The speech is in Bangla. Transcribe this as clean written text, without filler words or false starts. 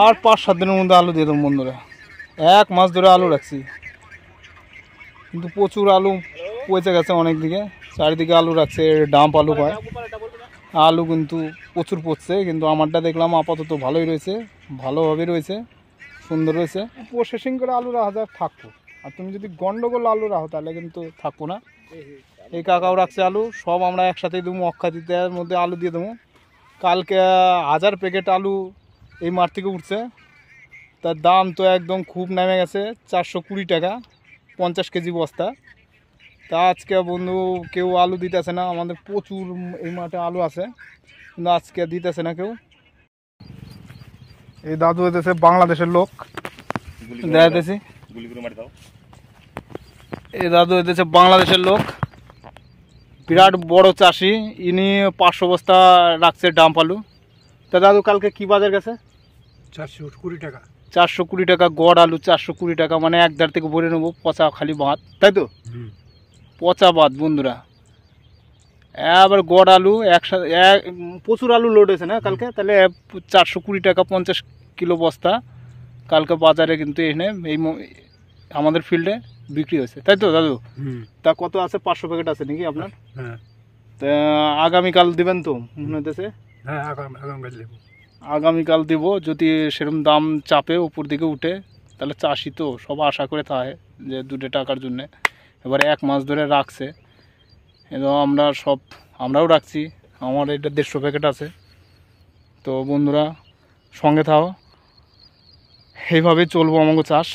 আর 5-7 দিনের মধ্যে আলু দিয়ে দেবো বন্ধুরা। 1 মাস ধরে আলু রাখছি, কিন্তু প্রচুর আলু পচে গেছে অনেক দিকে, চারিদিকে আলু রাখছে, ডাম্প আলু পায়। আলু কিন্তু প্রচুর পচছে, কিন্তু আমারটা দেখলাম আপাতত ভালোই রয়েছে, ভালোভাবে রয়েছে, সুন্দর রয়েছে। প্রসেসিং করে আলু রাখা যায় থাকবো, আর তুমি যদি গন্ডগোল আলু রাখো তাহলে কিন্তু থাকবো না। এই কাকাও রাখছে আলু, সব আমরা একসাথেই দেবো, অক্ষাতিথের মধ্যে আলু দিয়ে দেবো। কালকে 1000 প্যাকেট আলু এই মাঠ থেকে উঠছে, তার দাম তো একদম খুব নেমে গেছে, 420 টাকা 50 কেজি বস্তা। তা আজকে বন্ধু কেউ আলু দিতেছে না, আমাদের প্রচুর এই মাঠে আলু আছে, কিন্তু আজকে দিতেছে না কেউ। এই দাদু হইতেছে বাংলাদেশের লোক, দেখাইতেছি। এই দাদু হইতেছে বাংলাদেশের লোক, বিরাট বড় চাষি। ইনি 500 বস্তা রাখছে ডাম্প আলু। তা দাদু কালকে কি বাজার গেছে? 420 টাকা। 420 টাকা গড় আলু, 420 টাকা, মানে 1 ধার থেকে ভরে নেবো, পচা খালি ভাত, তাই তো? পচা ভাত বন্ধুরা। আবার গড় আলু একসাথে, প্রচুর আলু লোড হয়েছে না কালকে, তাহলে 420 টাকা 50 কিলো বস্তা কালকে বাজারে কিন্তু এখানে এই আমাদের ফিল্ডে বিক্রি হয়েছে, তাই তো দাদু? তা কত আছে? 500 প্যাকেট আছে নাকি আপনার? তা আগামীকাল দিবেন তো মনে হইতেছে? হ্যাঁ, আগামীকাল দিব, যদি সেরকম দাম চাপে উপর দিকে উঠে, তাহলে চাষি তো সব আশা করে থাকে যে 2 টাকার জন্যে। এবারে 1 মাস ধরে রাখছে, এবং আমরাও রাখছি। আমার এটা 150 প্যাকেট আছে। তো বন্ধুরা সঙ্গে থাও, এইভাবে চলবো আমাকে চাষ।